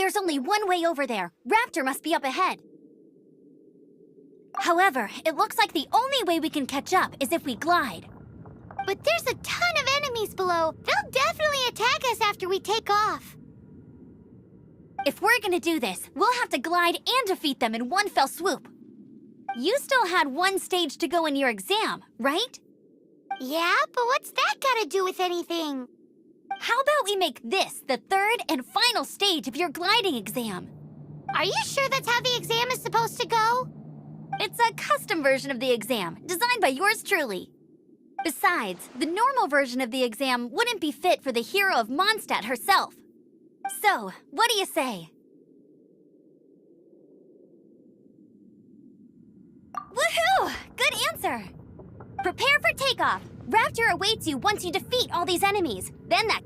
There's only one way over there. Raptor must be up ahead. However, it looks like the only way we can catch up is if we glide. But there's a ton of enemies below. They'll definitely attack us after we take off. If we're gonna do this, we'll have to glide and defeat them in one fell swoop. You still had one stage to go in your exam, right? Yeah, but what's that got to do with anything? How about we make this the third and final stage of your gliding exam? Are you sure that's how the exam is supposed to go? It's a custom version of the exam, designed by yours truly. Besides, the normal version of the exam wouldn't be fit for the hero of Mondstadt herself. So, what do you say? Woohoo! Good answer! Prepare for takeoff. Raptor awaits you once you defeat all these enemies. Then that...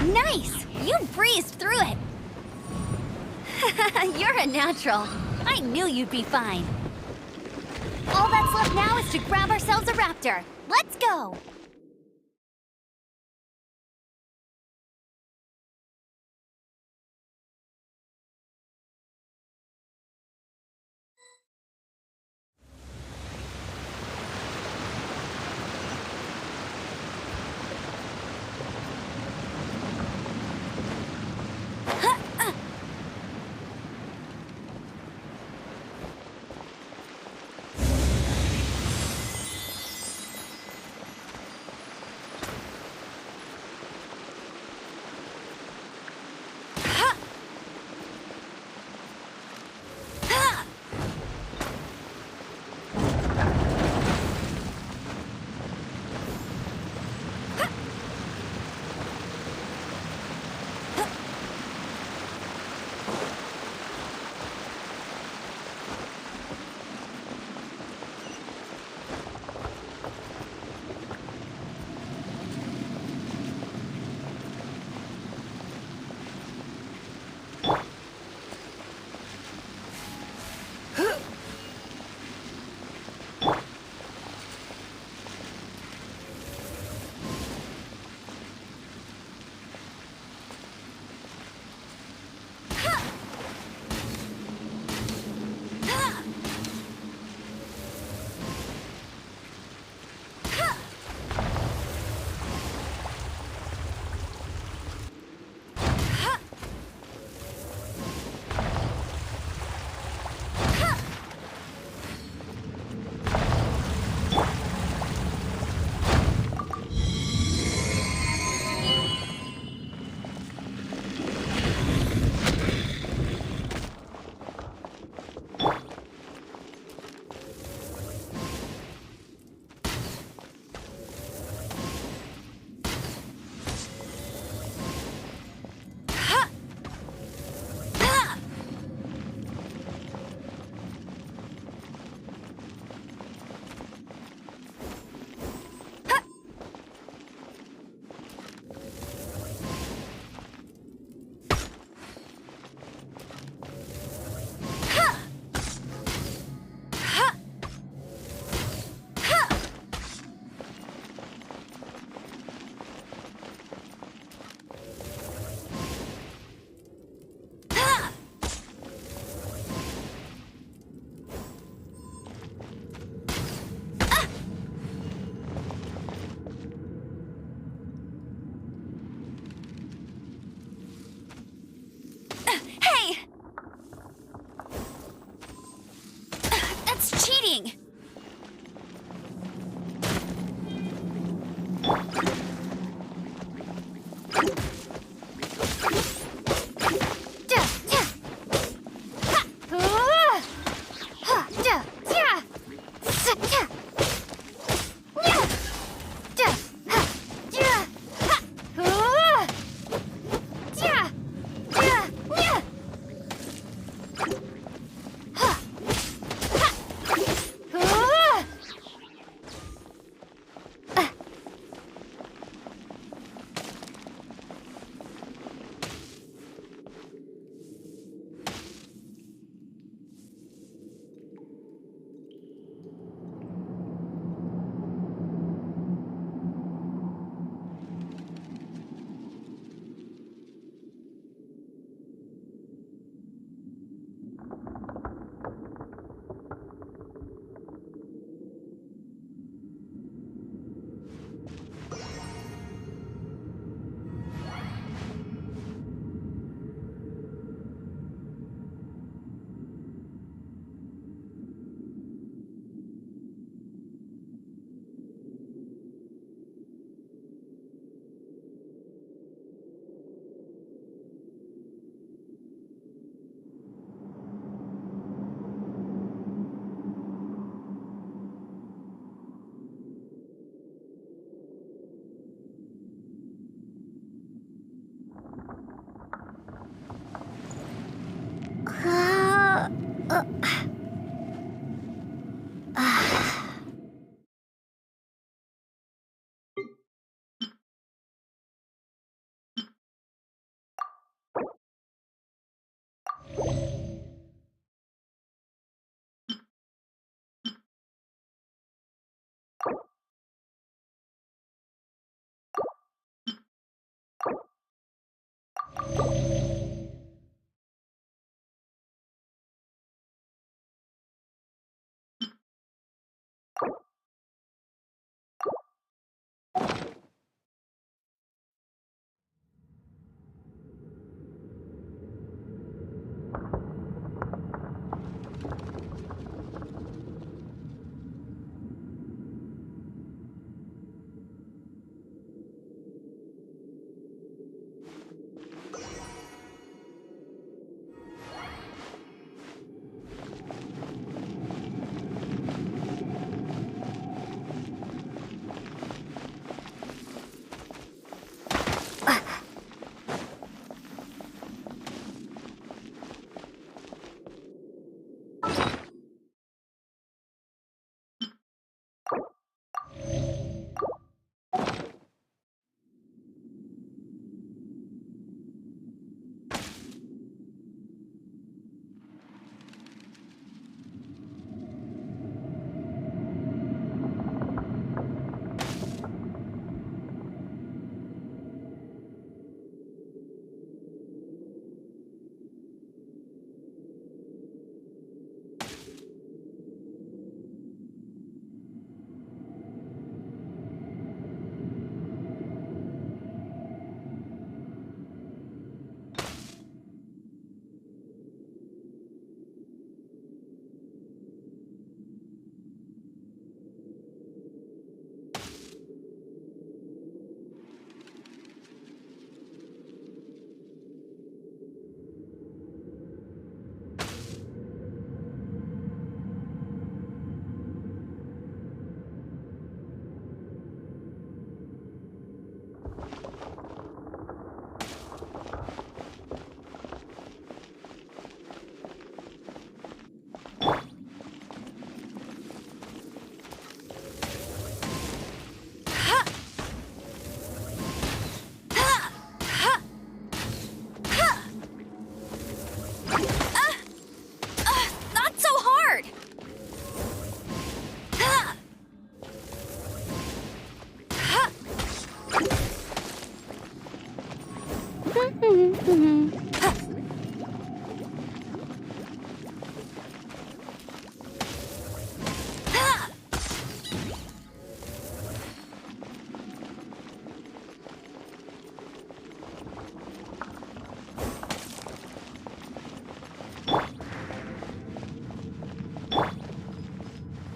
Nice! You breezed through it! You're a natural. I knew you'd be fine. All that's left now is to grab ourselves a raptor. Let's go!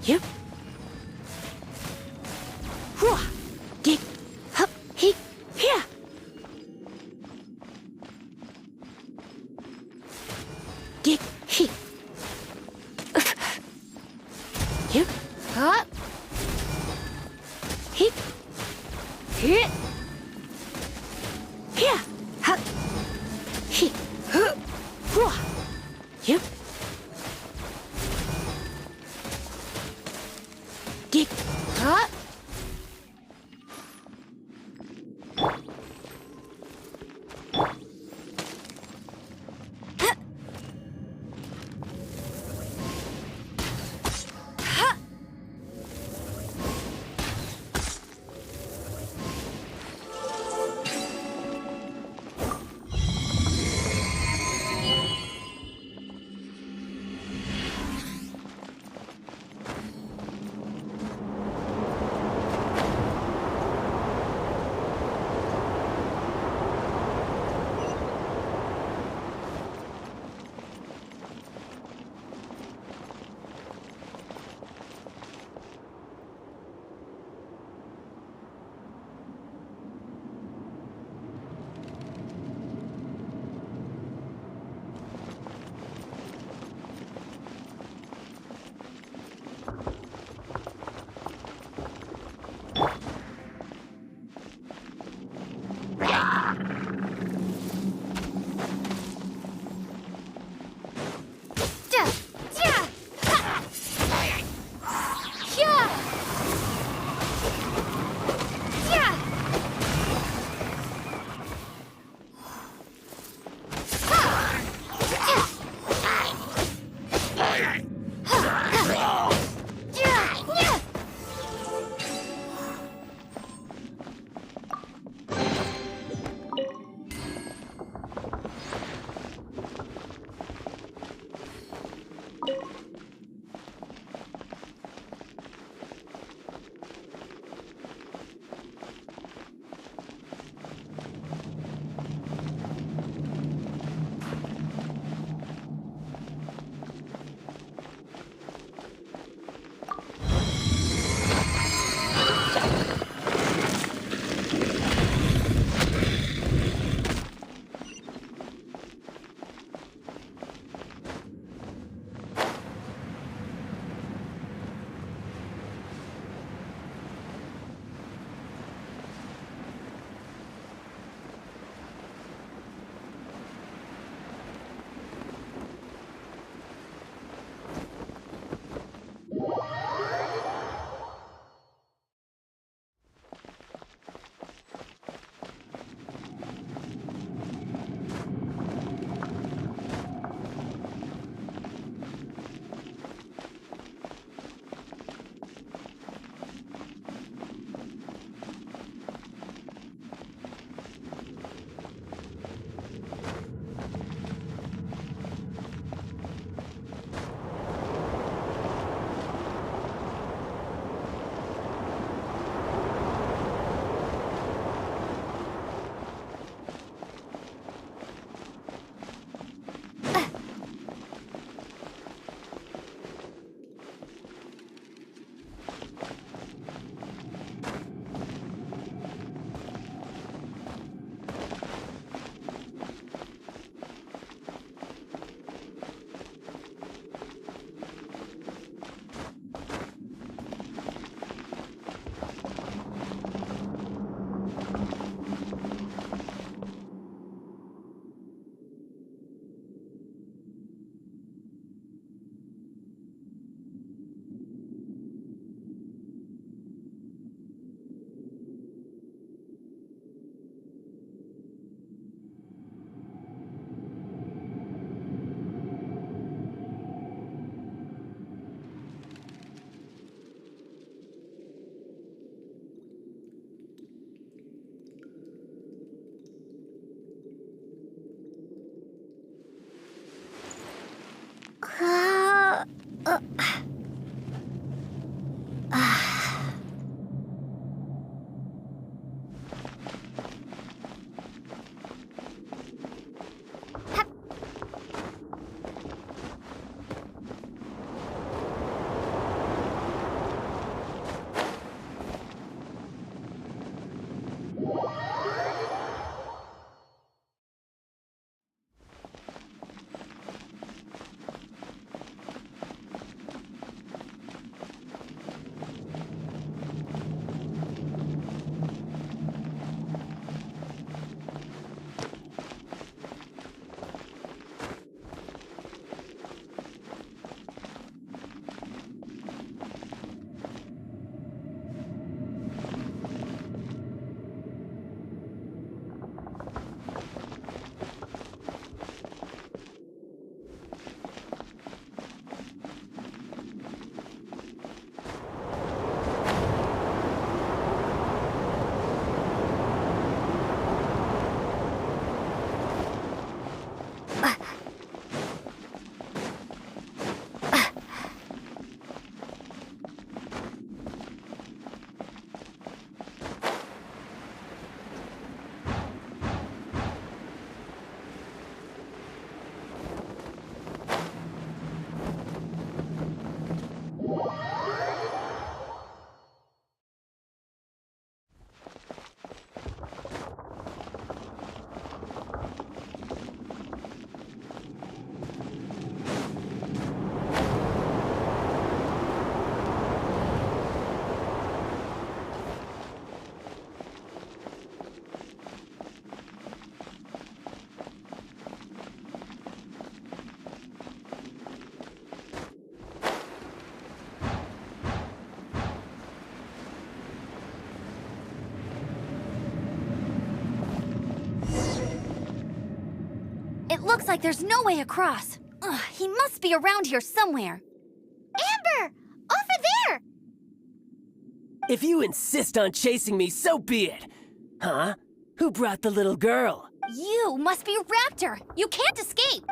Yep. Hua. Dig. Hup. He. Here. Dig. He. Yep. Hup. He. Here. Here. Hup. He. Huh. Hua. Yep. Dig. Huh? Uh, uh, It looks like there's no way across. Ugh, he must be around here somewhere. Amber! Over there! If you insist on chasing me, so be it. Huh? Who brought the little girl? You must be Raptor. You can't escape.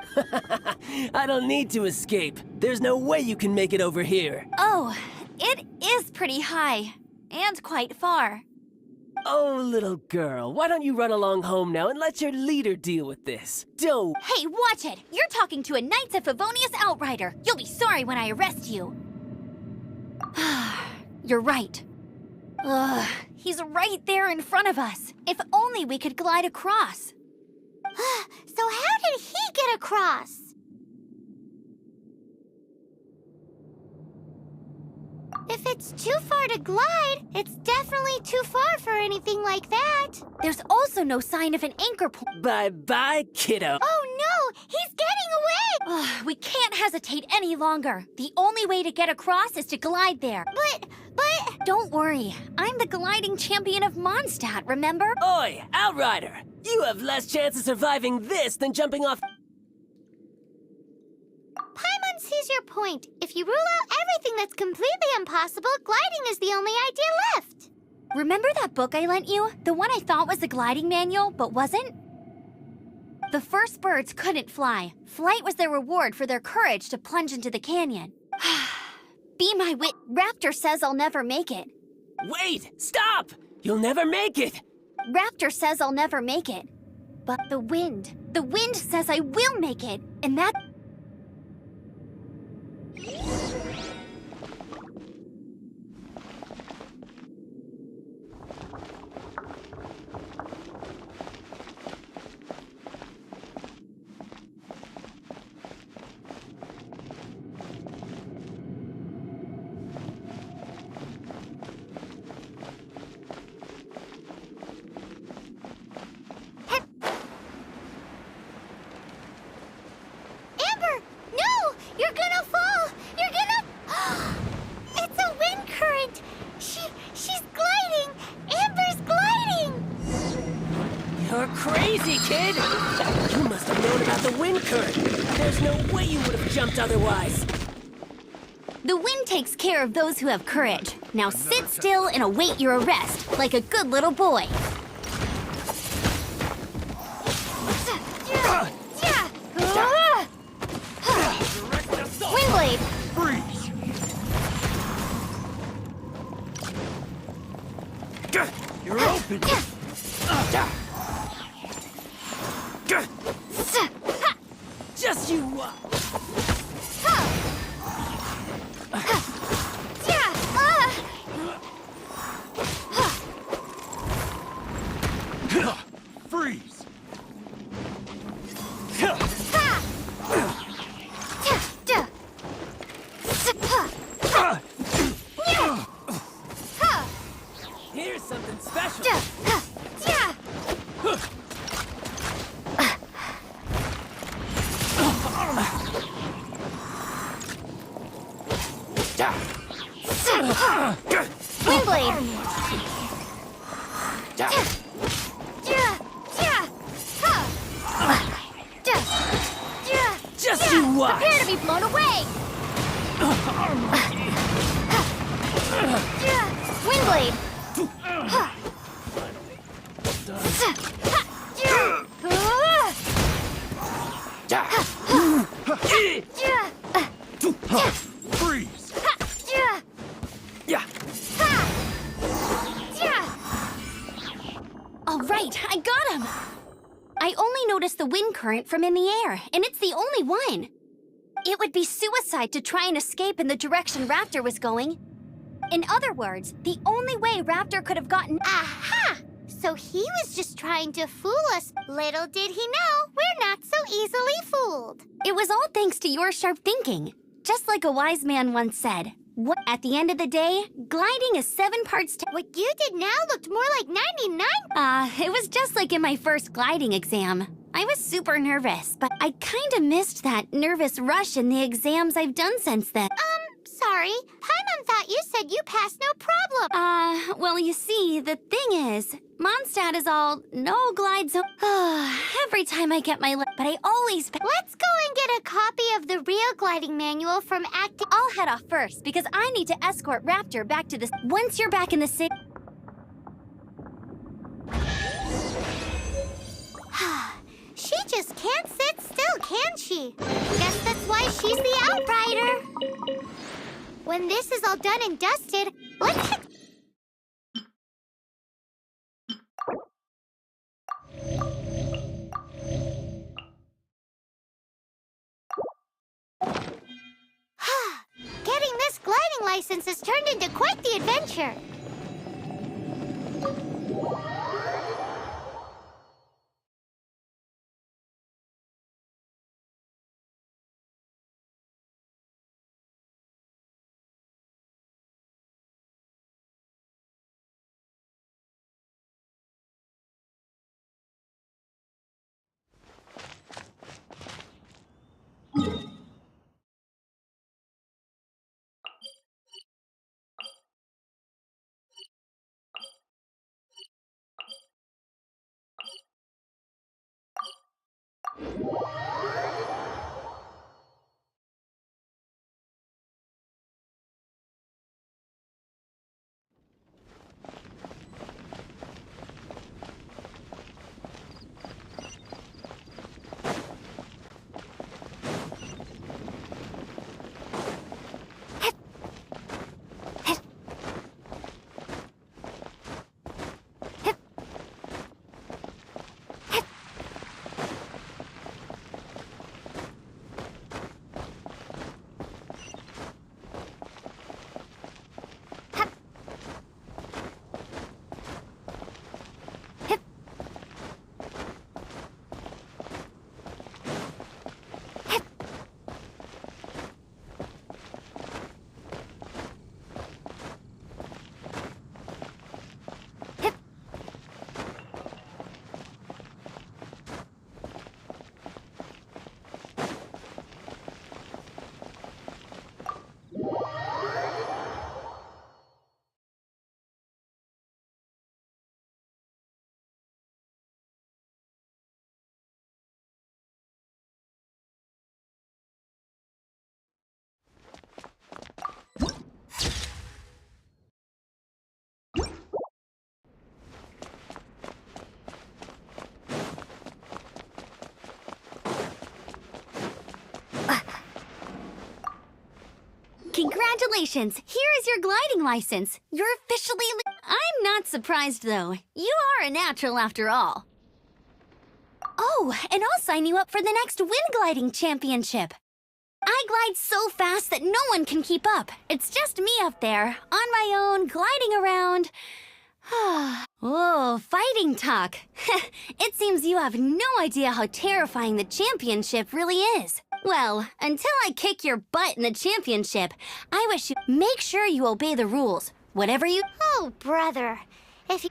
I don't need to escape. There's no way you can make it over here. Oh, it is pretty high. And quite far. Oh, little girl, why don't you run along home now and let your leader deal with this? Don't. Hey, watch it! You're talking to a Knights of Favonius outrider. You'll be sorry when I arrest you. You're right. Ugh, he's right there in front of us. If only we could glide across. So how did he get across? If it's too far to glide, it's definitely too far for anything like that. There's also no sign of an anchor point. Bye-bye, kiddo. Oh no! He's getting away! We can't hesitate any longer. The only way to get across is to glide there. But... Don't worry. I'm the gliding champion of Mondstadt, remember? Oi, Outrider! You have less chance of surviving this than jumping off... Paimon sees your point. If you rule out everything that's completely impossible, gliding is the only idea left. Remember that book I lent you? The one I thought was the gliding manual, but wasn't? The first birds couldn't fly. Flight was their reward for their courage to plunge into the canyon. Be my wit. Raptor says I'll never make it. Wait! Stop! You'll never make it! Raptor says I'll never make it. But the wind says I will make it. And that... Amber! No! You're gonna fall! You're gonna... It's a wind current! She's gliding! Amber's gliding! You're crazy, kid! You must have known about the wind current. There's no way you would have jumped otherwise. The wind takes care of those who have courage. Now sit still and await your arrest, like a good little boy. Just you Freeze! Here's something special. Windblade! Just you watch. Prepare to be blown away! Windblade! Freeze! Yeah. All right, I got him! I only noticed the wind current from in the air, and it's the only one. It would be suicide to try and escape in the direction Raptor was going. In other words, the only way Raptor could have gotten... Aha! So he was just trying to fool us. Little did he know, we're not so easily fooled. It was all thanks to your sharp thinking. Just like a wise man once said, at the end of the day, gliding is 7 parts to... What you did now looked more like 99. It was just like in my first gliding exam. I was super nervous, but I kind of missed that nervous rush in the exams I've done since then. Sorry. Paimon thought you said you passed no problem. Well, you see, the thing is, Mondstadt is all no glide zone. Every time I get my but I always... Let's go and get a copy of the real gliding manual from Active... I'll head off first, because I need to escort Raptor back to the... Once you're back in the city... She just can't sit still, can she? Guess that's why she's the Outrider. When this is all done and dusted, let's head... Getting this gliding license has turned into quite the adventure. Congratulations! Here is your gliding license. You're officially... I'm I'm not surprised, though. You are a natural after all. Oh, and I'll sign you up for the next wind gliding championship. I glide so fast that no one can keep up. It's just me up there, on my own, gliding around. Oh, fighting talk. It seems you have no idea how terrifying the championship really is. Well, until I kick your butt in the championship, I wish you make sure you obey the rules. Whatever you... Oh, brother. If you...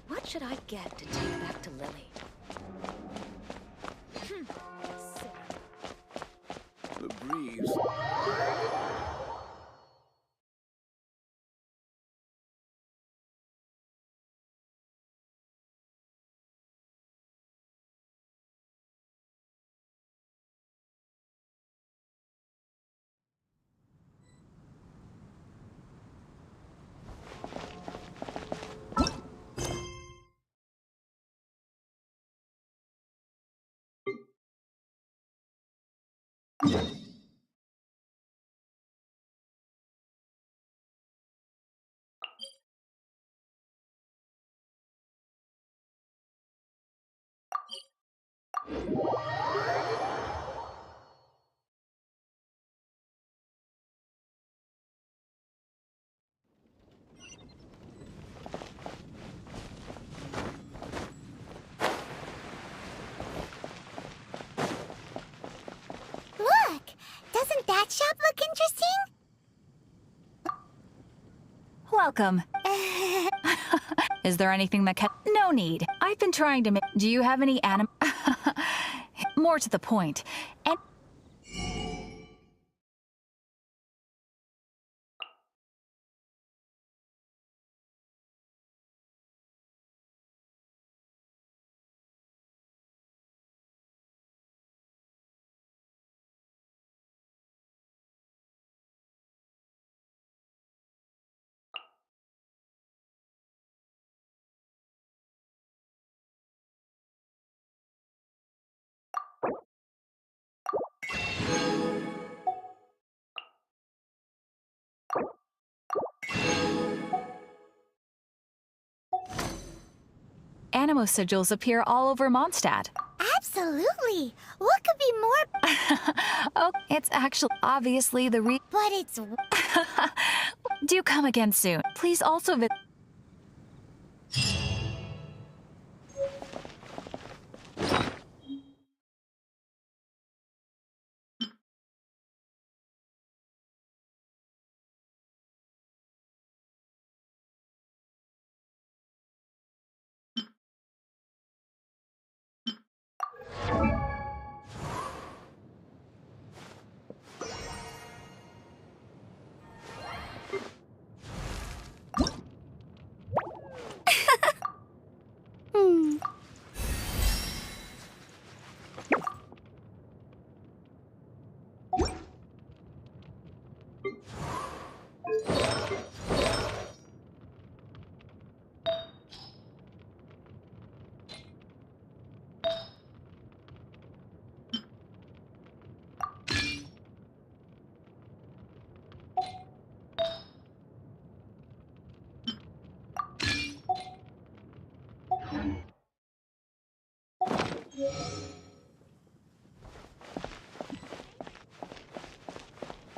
What should I get to take back to Lily? The breeze. Look! Doesn't that shop look interesting? Welcome. Is there anything that can... No need. I've been trying to make... Do you have any More to the point. And... Animo sigils appear all over Mondstadt. Absolutely! What could be more... Oh, it's actually obviously the But it's... Do come again soon. Please also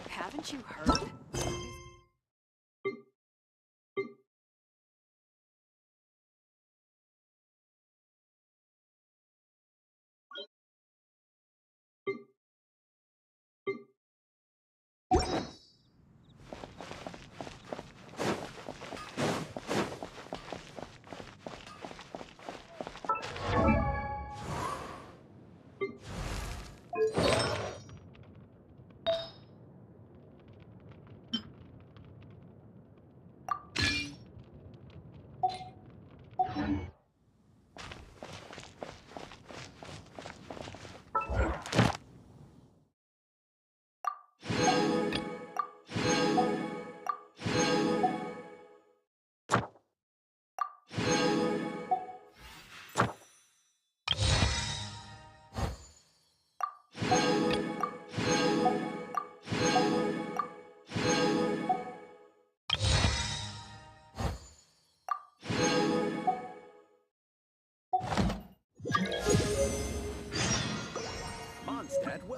Haven't you heard?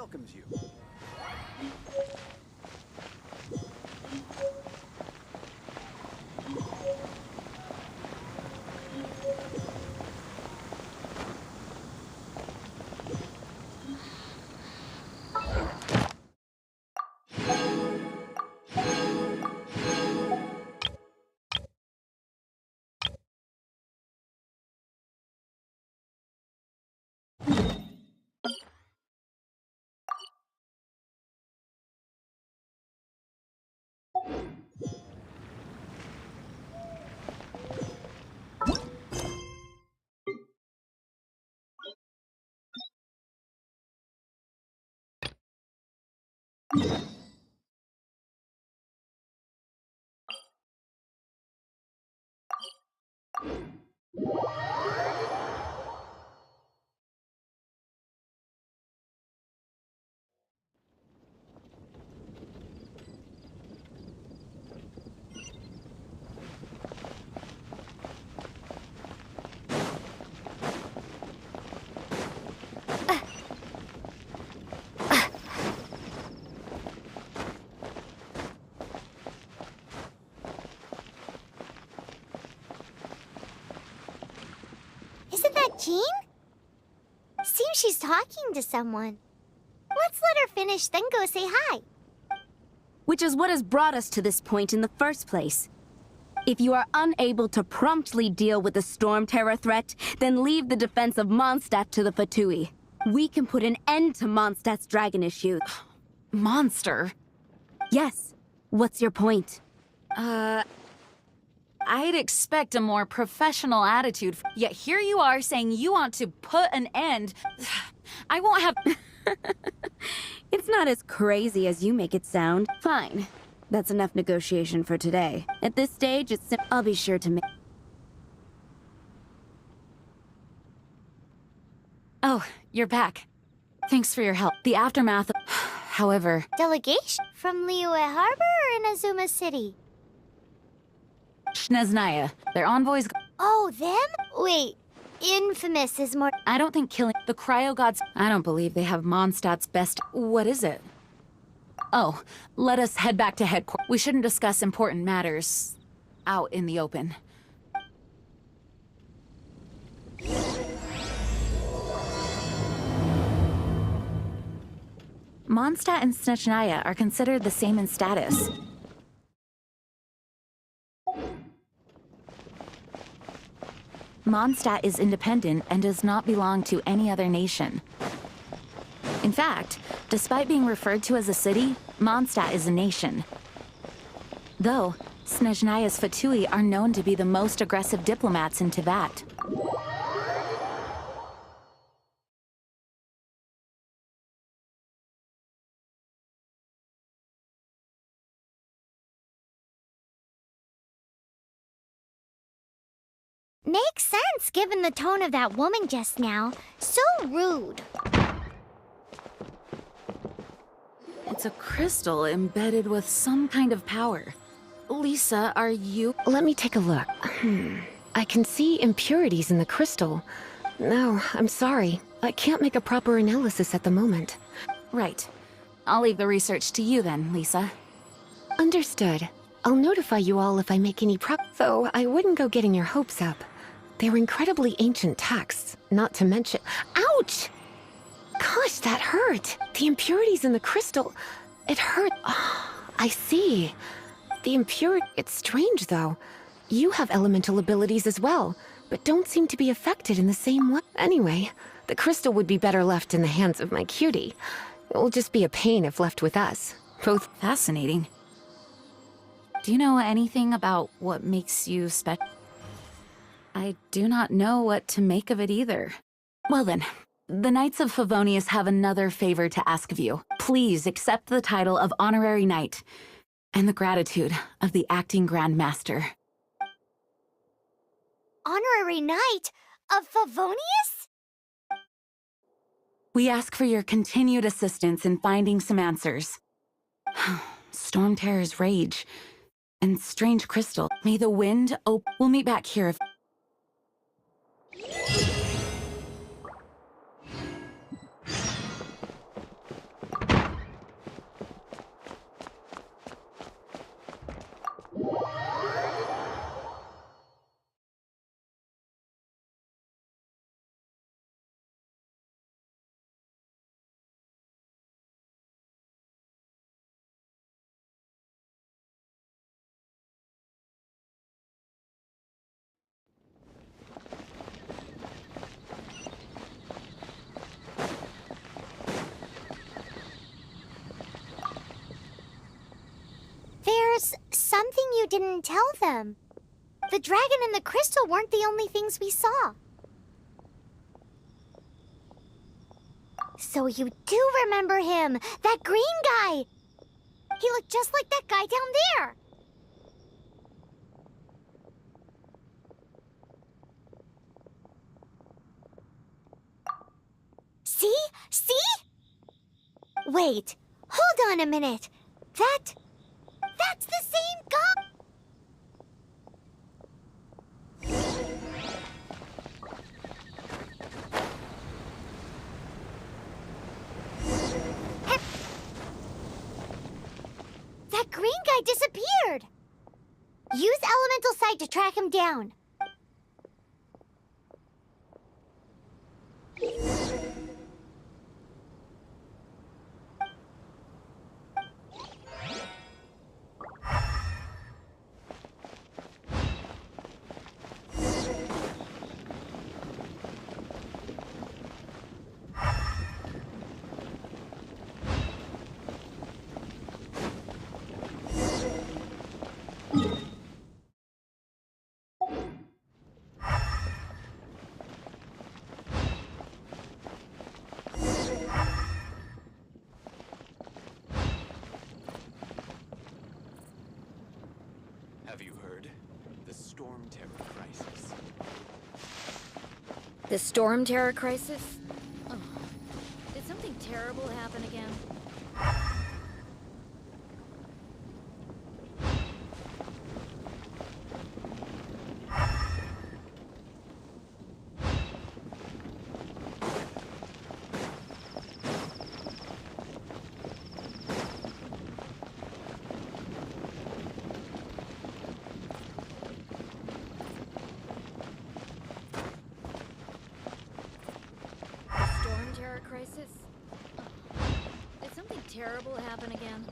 welcomes you. Isn't that Jean? Seems she's talking to someone. Let's let her finish, then go say hi. Which is what has brought us to this point in the first place. If you are unable to promptly deal with the Storm Terror threat, then leave the defense of Mondstadt to the Fatui. We can put an end to Mondstadt's dragon issue. Monster? Yes. What's your point? I'd expect a more professional attitude, yet here you are saying you want to put an end. I won't have... It's not as crazy as you make it sound. Fine. That's enough negotiation for today. At this stage, I'll be sure to make... Oh, you're back. Thanks for your help. The aftermath... However... Delegation? From Liyue Harbor or Inazuma City? Shneznaya, their envoys... Oh, them? Wait, Infamous is more... I don't think killing the cryo gods... I don't believe they have Mondstadt's best... What is it? Oh, let us head back to headquarters. We shouldn't discuss important matters out in the open. Mondstadt and Snezhnaya are considered the same in status. Mondstadt is independent and does not belong to any other nation. In fact, despite being referred to as a city, Mondstadt is a nation. Though, Snezhnaya's Fatui are known to be the most aggressive diplomats in Teyvat. Makes sense, given the tone of that woman just now. So rude. It's a crystal embedded with some kind of power. Lisa, are you... Let me take a look. I can see impurities in the crystal. No, I'm sorry. I can't make a proper analysis at the moment. Right. I'll leave the research to you then, Lisa. Understood. I'll notify you all if I make any Though I wouldn't go getting your hopes up. They were incredibly ancient texts, not to mention... Ouch! Gosh, that hurt! The impurities in the crystal... It hurt... Oh, I see. The impurity... It's strange, though. You have elemental abilities as well, but don't seem to be affected in the same way. Anyway, the crystal would be better left in the hands of my cutie. It will just be a pain if left with us. Both... Fascinating. Do you know anything about what makes you special? I do not know what to make of it either. Well then, the Knights of Favonius have another favor to ask of you. Please accept the title of Honorary Knight and the gratitude of the Acting Grand Master. Honorary Knight of Favonius? We ask for your continued assistance in finding some answers. Storm Terror's rage and strange crystal. May the wind open. We'll meet back here if... there's something you didn't tell them. The dragon and the crystal weren't the only things we saw. So you do remember him, that green guy. He looked just like that guy down there. See? See? Wait, hold on a minute. That's the same guy. That green guy disappeared. Use elemental sight to track him down. Have you heard? The Storm Terror crisis. The Storm Terror crisis? Oh. Did something terrible happen again? Crisis? Did something terrible happen again?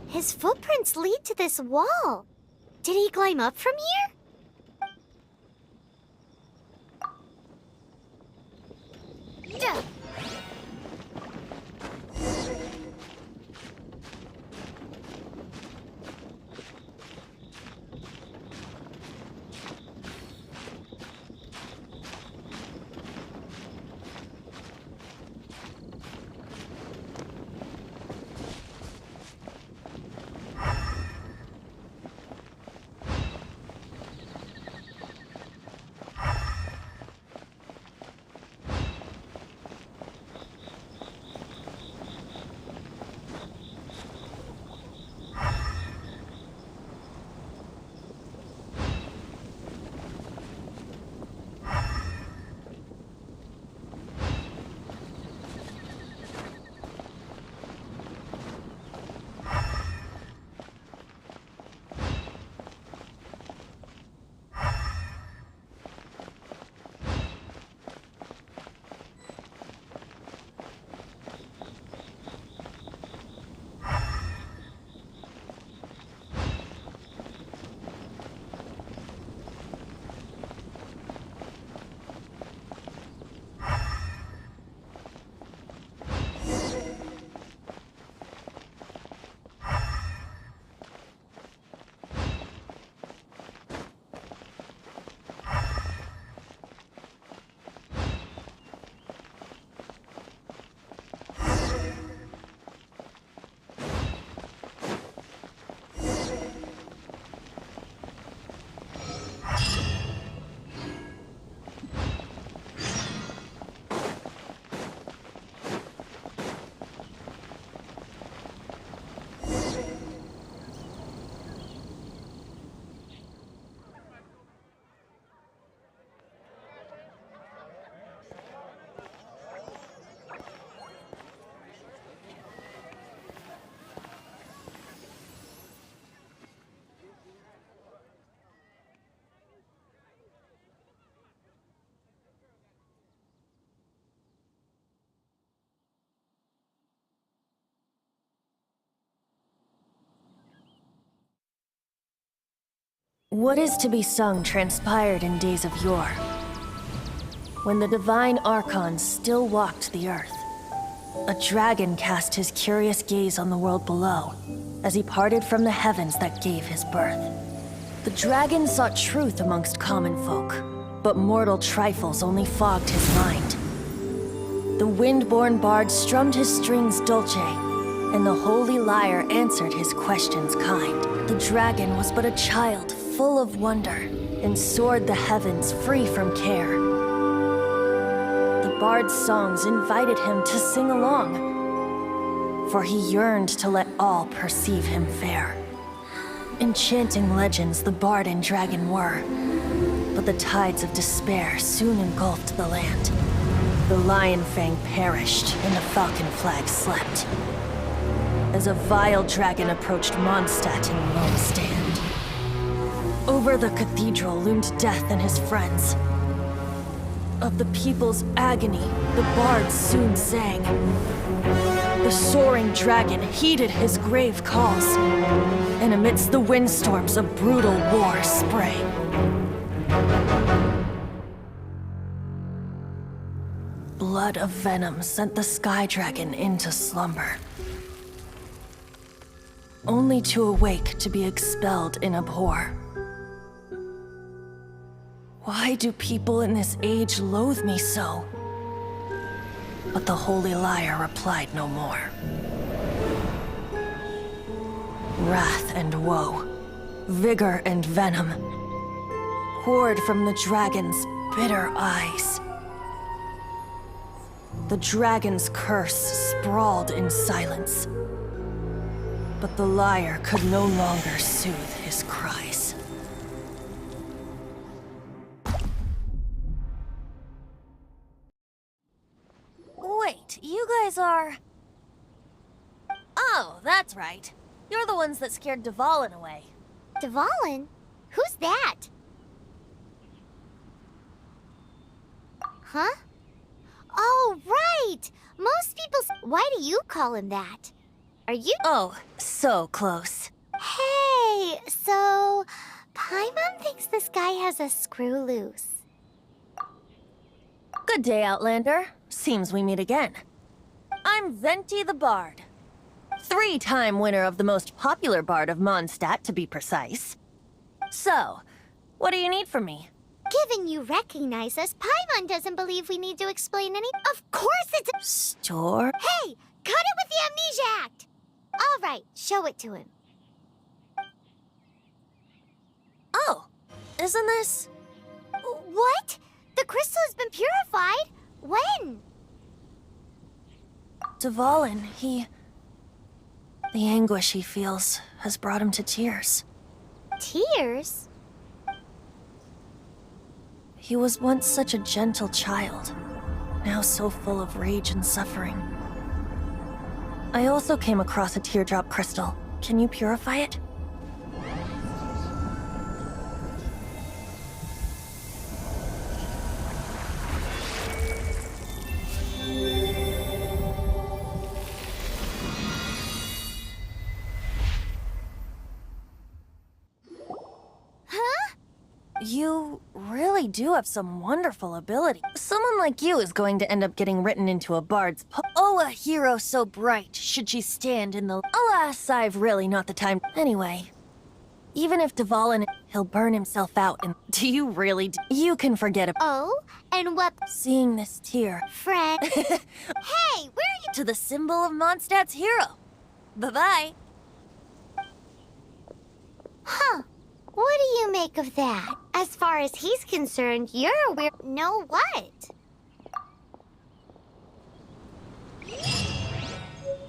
His footprints lead to this wall. Did he climb up from here? Duh. What is to be sung transpired in days of yore, when the divine archons still walked the earth. A dragon cast his curious gaze on the world below, as he parted from the heavens that gave his birth. The dragon sought truth amongst common folk, but mortal trifles only fogged his mind. The wind-born bard strummed his strings dulce, and the holy lyre answered his questions kind. The dragon was but a child full of wonder, and soared the heavens free from care. The bard's songs invited him to sing along, for he yearned to let all perceive him fair. Enchanting legends the bard and dragon were, but the tides of despair soon engulfed the land. The lion fang perished, and the falcon flag slept, as a vile dragon approached Mondstadt in lone stand. Over the cathedral loomed death and his friends. Of the people's agony, the bards soon sang. The soaring dragon heeded his grave calls, and amidst the windstorms a brutal war sprang. Blood of venom sent the sky dragon into slumber, only to awake to be expelled in abhor. Why do people in this age loathe me so? But the holy lyre replied no more. Wrath and woe, vigor and venom, poured from the dragon's bitter eyes. The dragon's curse sprawled in silence, but the lyre could no longer soothe his cries. Wait, you guys are... Oh, that's right. You're the ones that scared Dvalin away. Dvalin? Who's that? Huh? Oh, right! Most people... Why do you call him that? Are you... Oh, so close. Hey, so... Paimon thinks this guy has a screw loose. Good day, Outlander. Seems we meet again. I'm Venti the Bard. 3-time winner of the most popular bard of Mondstadt, to be precise. So, what do you need from me? Given you recognize us, Paimon doesn't believe we need to explain any... Of course it's a... Store? Hey! Cut it with the Amnesia Act! All right, show it to him. Oh, isn't this... What? The crystal has been purified? When? Dvalin, the anguish he feels has brought him to tears. Tears? He was once such a gentle child, now so full of rage and suffering. I also came across a teardrop crystal. Can you purify it? You really do have some wonderful ability. Someone like you is going to end up getting written into a bard's Oh, a hero so bright, should she stand in the... Alas, I've really not the time. Anyway, even if Dvalin, he'll burn himself out and... Do you really... You can forget about... Oh? And what... Seeing this tear. Friend? Hey, where are you... To the symbol of Mondstadt's hero. Bye-bye. Huh. What do you make of that? As far as he's concerned, you're a weird... No what?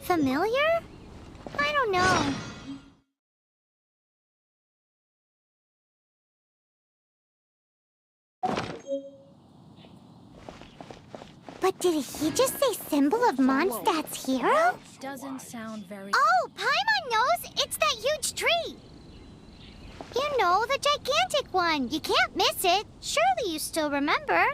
Familiar? I don't know. But did he just say symbol of Mondstadt's hero? Doesn't sound very... Oh, Paimon knows! It's that huge tree! You know, the gigantic one. You can't miss it. Surely you still remember.